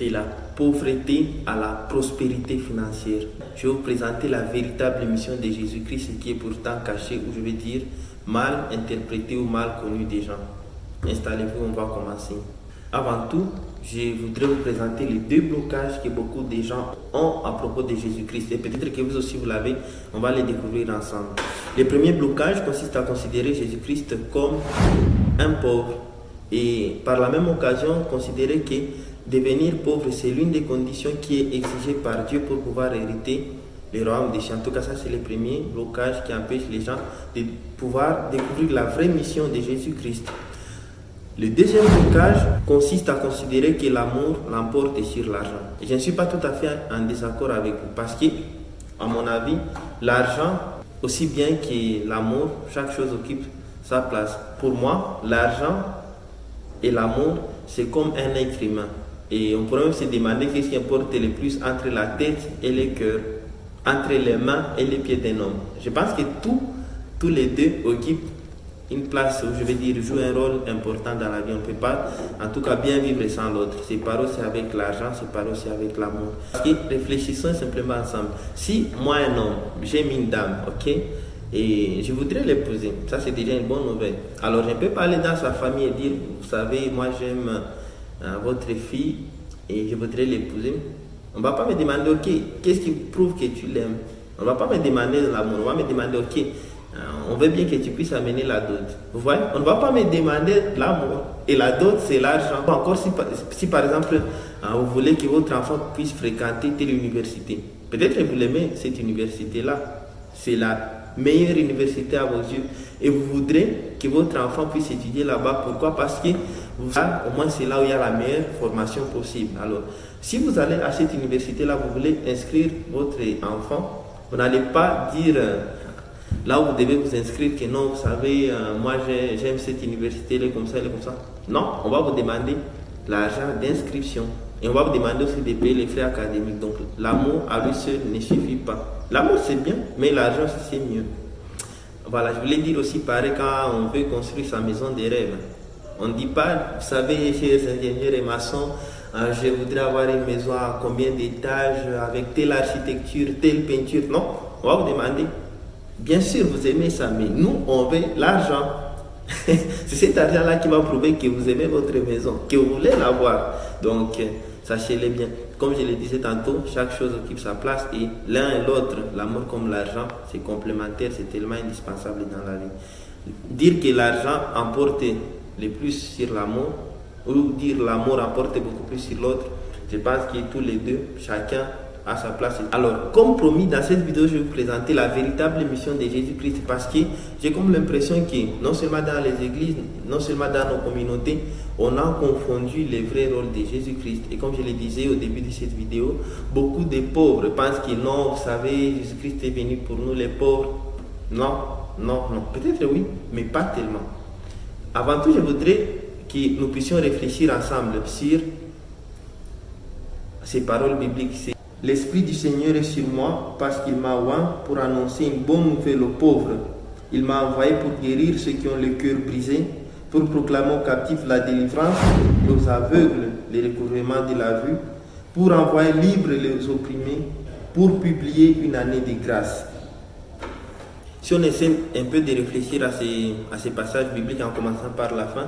de la pauvreté à la prospérité financière. Je vais vous présenter la véritable mission de Jésus-Christ, ce qui est pourtant caché, ou je vais dire mal interprété ou mal connu des gens. Installez-vous, on va commencer. Avant tout, je voudrais vous présenter les deux blocages que beaucoup de gens ont à propos de Jésus-Christ. Et peut-être que vous aussi vous l'avez, on va les découvrir ensemble. Le premier blocage consiste à considérer Jésus-Christ comme un pauvre. Et par la même occasion, considérer que devenir pauvre, c'est l'une des conditions qui est exigée par Dieu pour pouvoir hériter le royaume des cieux. En tout cas, ça c'est le premier blocage qui empêche les gens de pouvoir découvrir la vraie mission de Jésus-Christ. Le deuxième blocage consiste à considérer que l'amour l'emporte sur l'argent. Je ne suis pas tout à fait en désaccord avec vous parce que, à mon avis, l'argent, aussi bien que l'amour, chaque chose occupe sa place. Pour moi, l'argent et l'amour, c'est comme un être humain. Et on pourrait même se demander qu'est-ce qui importe le plus entre la tête et le cœur, entre les mains et les pieds d'un homme. Je pense que tous les deux occupent une place, je vais dire, joue un rôle important dans la vie. On ne peut pas, en tout cas, bien vivre sans l'autre. C'est pareil aussi avec l'argent, c'est pareil aussi avec l'amour. Réfléchissons simplement ensemble. Si moi, un homme, j'aime une dame, ok, et je voudrais l'épouser, ça c'est déjà une bonne nouvelle. Alors, je ne peux pas aller dans sa famille et dire, vous savez, moi j'aime votre fille et je voudrais l'épouser. On ne va pas me demander, ok, qu'est-ce qui prouve que tu l'aimes? On ne va pas me demander l'amour, on va me demander, ok, on veut bien que tu puisses amener la dot. Vous voyez, on ne va pas me demander l'amour. Et la dot, c'est l'argent. Encore si par exemple, vous voulez que votre enfant puisse fréquenter telle université. Peut-être que vous l'aimez, cette université-là. C'est la meilleure université à vos yeux. Et vous voudrez que votre enfant puisse étudier là-bas. Pourquoi? Parce que au moins c'est là où il y a la meilleure formation possible. Alors, si vous allez à cette université-là, vous voulez inscrire votre enfant, vous n'allez pas dire... là où vous devez vous inscrire que non, vous savez, moi j'aime cette université, elle est comme ça, elle est comme ça. Non, on va vous demander l'argent d'inscription. Et on va vous demander aussi de payer les frais académiques. Donc l'amour à lui seul ne suffit pas. L'amour c'est bien, mais l'argent c'est mieux. Voilà, je voulais dire aussi pareil quand on veut construire sa maison des rêves. On ne dit pas, vous savez, chers ingénieurs et maçons, je voudrais avoir une maison à combien d'étages, avec telle architecture, telle peinture. Non, on va vous demander. Bien sûr, vous aimez ça, mais nous, on veut l'argent. C'est cet argent-là qui va prouver que vous aimez votre maison, que vous voulez l'avoir. Donc, sachez-le bien. Comme je le disais tantôt, chaque chose occupe sa place et l'un et l'autre, l'amour comme l'argent, c'est complémentaire, c'est tellement indispensable dans la vie. Dire que l'argent emporte le plus sur l'amour, ou dire l'amour emporte beaucoup plus sur l'autre, je pense que tous les deux, chacun à sa place. Alors, comme promis, dans cette vidéo, je vais vous présenter la véritable mission de Jésus-Christ parce que j'ai comme l'impression que non seulement dans les églises, non seulement dans nos communautés, on a confondu les vrais rôles de Jésus-Christ. Et comme je le disais au début de cette vidéo, beaucoup de pauvres pensent que non, vous savez, Jésus-Christ est venu pour nous les pauvres. Non, non, non. Peut-être oui, mais pas tellement. Avant tout, je voudrais que nous puissions réfléchir ensemble sur ces paroles bibliques. L'Esprit du Seigneur est sur moi parce qu'il m'a oint pour annoncer une bonne nouvelle aux pauvres. Il m'a envoyé pour guérir ceux qui ont le cœur brisé, pour proclamer aux captifs la délivrance, aux aveugles le recouvrement de la vue, pour envoyer libres les opprimés, pour publier une année de grâce. Si on essaie un peu de réfléchir à ces passages bibliques en commençant par la fin,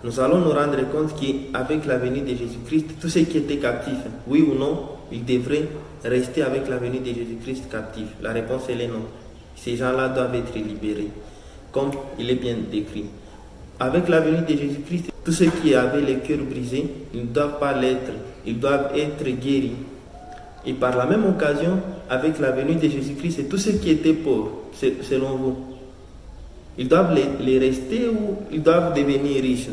nous allons nous rendre compte qu'avec la venue de Jésus-Christ, tous ceux qui étaient captifs, oui ou non, ils devraient rester avec la venue de Jésus-Christ captifs. La réponse elle est non. Ces gens-là doivent être libérés, comme il est bien décrit. Avec la venue de Jésus-Christ, tous ceux qui avaient les cœurs brisés, ils ne doivent pas l'être, ils doivent être guéris. Et par la même occasion, avec la venue de Jésus-Christ, tous ceux qui étaient pauvres, selon vous, ils doivent les rester ou ils doivent devenir riches?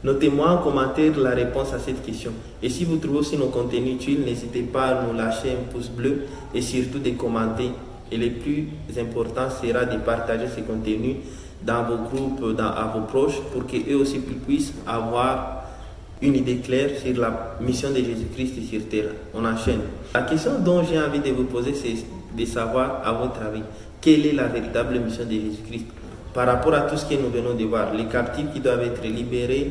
Notez-moi en commentaire la réponse à cette question. Et si vous trouvez aussi nos contenus utiles, n'hésitez pas à nous lâcher un pouce bleu et surtout de commenter. Et le plus important sera de partager ces contenus dans vos groupes, à vos proches, pour qu'eux aussi puissent avoir une idée claire sur la mission de Jésus-Christ sur terre. On enchaîne. La question dont j'ai envie de vous poser, c'est de savoir, à votre avis, quelle est la véritable mission de Jésus-Christ par rapport à tout ce que nous venons de voir. Les captifs qui doivent être libérés,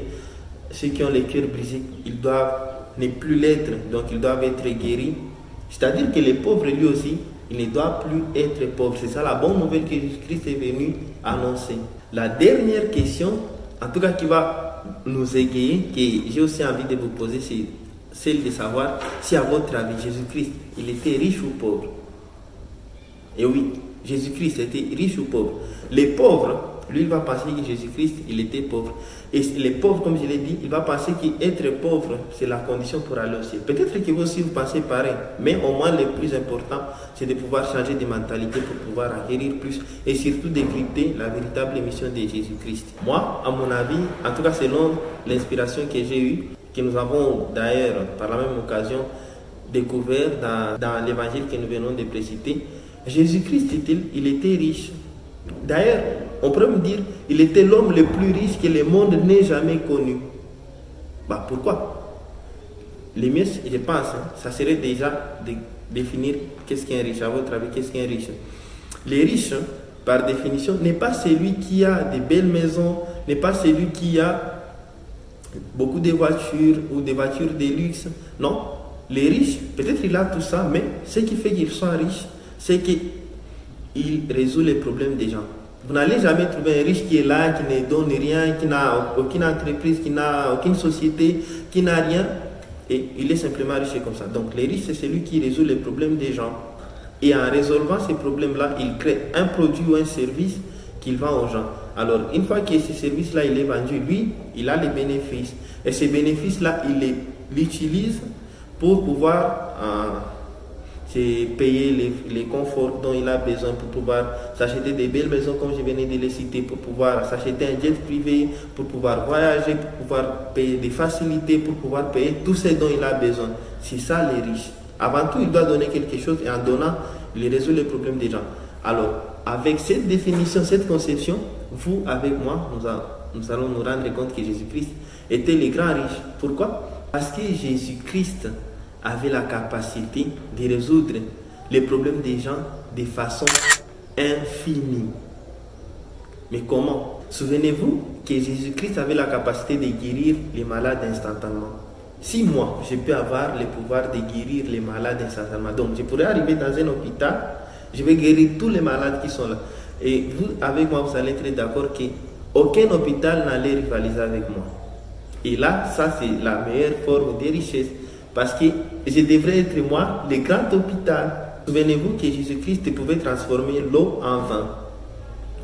ceux qui ont les cœurs brisés, ils doivent ne plus l'être, donc ils doivent être guéris. C'est-à-dire que les pauvres, lui aussi, il ne doit plus être pauvre. C'est ça la bonne nouvelle que Jésus-Christ est venu annoncer. La dernière question, en tout cas qui va nous égayer, que j'ai aussi envie de vous poser, c'est celle de savoir si à votre avis, Jésus-Christ, il était riche ou pauvre. Et oui, Jésus-Christ était riche ou pauvre. Les pauvres, lui, il va penser que Jésus-Christ, il était pauvre. Et les pauvres, comme je l'ai dit, il va penser qu'être pauvre, c'est la condition pour aller au ciel. Peut-être que vous aussi, vous pensez pareil. Mais au moins, le plus important, c'est de pouvoir changer de mentalité pour pouvoir acquérir plus. Et surtout, décrypter la véritable mission de Jésus-Christ. Moi, à mon avis, en tout cas, selon l'inspiration que j'ai eue, que nous avons d'ailleurs, par la même occasion, découvert dans l'évangile que nous venons de préciter, Jésus-Christ, il était riche. D'ailleurs, on pourrait me dire, il était l'homme le plus riche que le monde n'ait jamais connu. Bah, pourquoi? Le mieux, je pense, ça serait déjà de définir qu'est-ce qu'un riche. À votre avis, qu'est-ce qu'un riche? Les riches, par définition, n'est pas celui qui a de belles maisons, n'est pas celui qui a beaucoup de voitures ou des voitures de luxe. Non, les riches, peut-être il a tout ça, mais ce qui fait qu'il soit riche, c'est qu'il résout les problèmes des gens. Vous n'allez jamais trouver un riche qui est là, qui ne donne rien, qui n'a aucune entreprise, qui n'a aucune société, qui n'a rien, et il est simplement riche comme ça. Donc les riches, c'est celui qui résout les problèmes des gens. Et en résolvant ces problèmes-là, il crée un produit ou un service qu'il vend aux gens. Alors, une fois que ce service-là, il est vendu, lui, il a les bénéfices. Et ces bénéfices-là, il l'utilise pour pouvoir payer les conforts dont il a besoin pour pouvoir s'acheter des belles maisons, comme je venais de les citer, pour pouvoir s'acheter un jet privé, pour pouvoir voyager, pour pouvoir payer des facilités, pour pouvoir payer tout ce dont il a besoin. C'est ça les riches. Avant tout, il doit donner quelque chose et en donnant, il résout les problèmes des gens. Alors, avec cette définition, cette conception, vous, avec moi, nous allons nous rendre compte que Jésus-Christ était le grand riche. Pourquoi? Parce que Jésus-Christ avait la capacité de résoudre les problèmes des gens de façon infinie. Mais comment? Souvenez-vous que Jésus-Christ avait la capacité de guérir les malades instantanément. Si moi, je peux avoir le pouvoir de guérir les malades instantanément, donc je pourrais arriver dans un hôpital, je vais guérir tous les malades qui sont là. Et vous, avec moi, vous allez être d'accord qu'aucun hôpital n'allait rivaliser avec moi. Et là, ça c'est la meilleure forme de richesse. Parce que je devrais être moi le grand hôpital. Souvenez-vous que Jésus-Christ pouvait transformer l'eau en vin.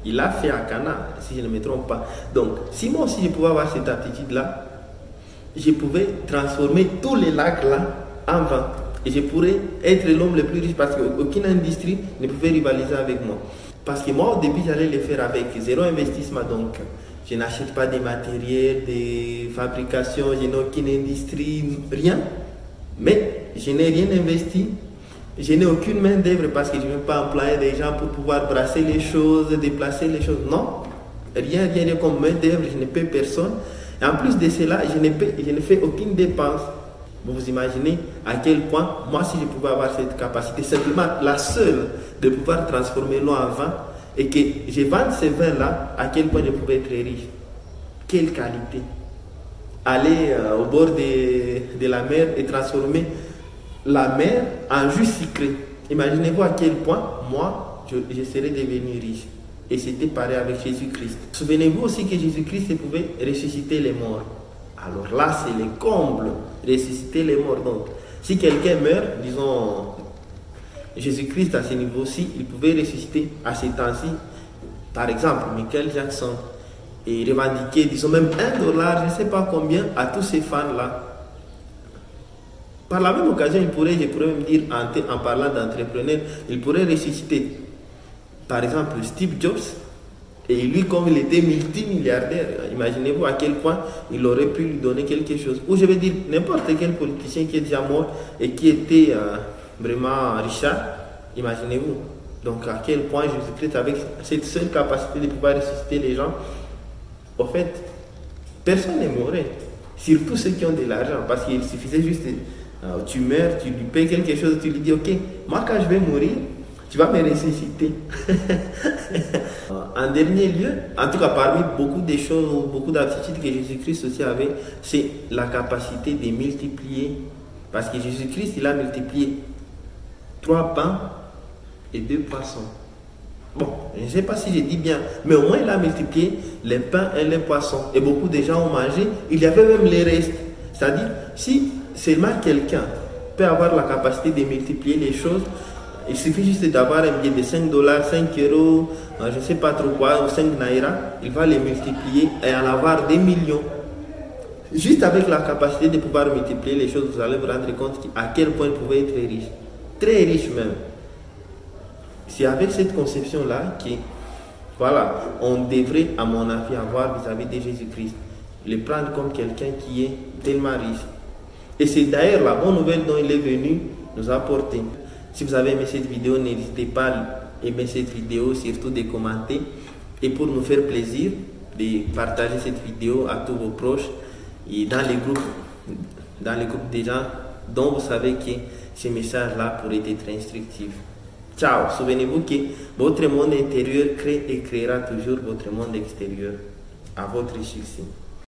Il l'a fait à Cana, si je ne me trompe pas. Donc, si moi aussi je pouvais avoir cette aptitude-là, je pouvais transformer tous les lacs-là en vin. Et je pourrais être l'homme le plus riche parce qu'aucune industrie ne pouvait rivaliser avec moi. Parce que moi, au début, j'allais le faire avec zéro investissement. Donc, je n'achète pas de matériel, de fabrication, je n'ai aucune industrie, rien. Mais je n'ai rien investi. Je n'ai aucune main d'œuvre parce que je ne vais pas employer des gens pour pouvoir brasser les choses, déplacer les choses. Non, rien comme main d'œuvre, je ne paie personne. Et en plus de cela, je ne fais aucune dépense. Vous vous imaginez à quel point, moi, si je pouvais avoir cette capacité, simplement la seule de pouvoir transformer l'eau en vin, et que je vende ce vin-là, à quel point je pouvais être riche. Quelle qualité! Aller au bord de la mer et transformer la mer en jus sucré. Imaginez-vous à quel point, moi, je serais devenu riche. Et c'était pareil avec Jésus-Christ. Souvenez-vous aussi que Jésus-Christ pouvait ressusciter les morts. Alors là, c'est le comble, ressusciter les morts. Donc, si quelqu'un meurt, disons, Jésus-Christ à ce niveau-ci, il pouvait ressusciter à ces temps-ci, par exemple, Michael Jackson, et revendiquer, disons même $1, je ne sais pas combien, à tous ces fans-là. Par la même occasion, je pourrais même dire, en parlant d'entrepreneur, il pourrait ressusciter, par exemple, Steve Jobs, et lui, comme il était multimilliardaire, imaginez-vous à quel point il aurait pu lui donner quelque chose. Ou je vais dire, n'importe quel politicien qui est déjà mort et qui était vraiment richard, imaginez-vous. Donc à quel point Jésus-Christ, avec cette seule capacité de pouvoir ressusciter les gens, en fait, personne n'est mort. Surtout ceux qui ont de l'argent, parce qu'il suffisait juste, tu meurs, tu lui payes quelque chose, tu lui dis, ok, moi quand je vais mourir, tu vas me ressusciter. En dernier lieu, en tout cas parmi beaucoup de choses, beaucoup d'aptitudes que Jésus-Christ aussi avait, c'est la capacité de multiplier. Parce que Jésus-Christ, il a multiplié 3 pains et 2 poissons. Bon, je ne sais pas si je dis bien, mais au moins il a multiplié les pains et les poissons. Et beaucoup de gens ont mangé, il y avait même les restes. C'est-à-dire, si seulement quelqu'un peut avoir la capacité de multiplier les choses, il suffit juste d'avoir un billet de 5 dollars, 5 euros, je ne sais pas trop quoi, ou 5 naira, il va les multiplier et en avoir des millions. Juste avec la capacité de pouvoir multiplier les choses, vous allez vous rendre compte à quel point il pouvait être riche. Très riche même. C'est avec cette conception-là que, voilà, on devrait, à mon avis, avoir vis-à-vis de Jésus-Christ, le prendre comme quelqu'un qui est tellement riche. Et c'est d'ailleurs la bonne nouvelle dont il est venu nous apporter. Si vous avez aimé cette vidéo, n'hésitez pas à aimer cette vidéo, surtout de commenter. Et pour nous faire plaisir, de partager cette vidéo à tous vos proches et dans les groupes des gens dont vous savez que ces messages-là pourraient être instructifs. Ciao, souvenez-vous que votre monde intérieur crée et créera toujours votre monde extérieur. À votre succès.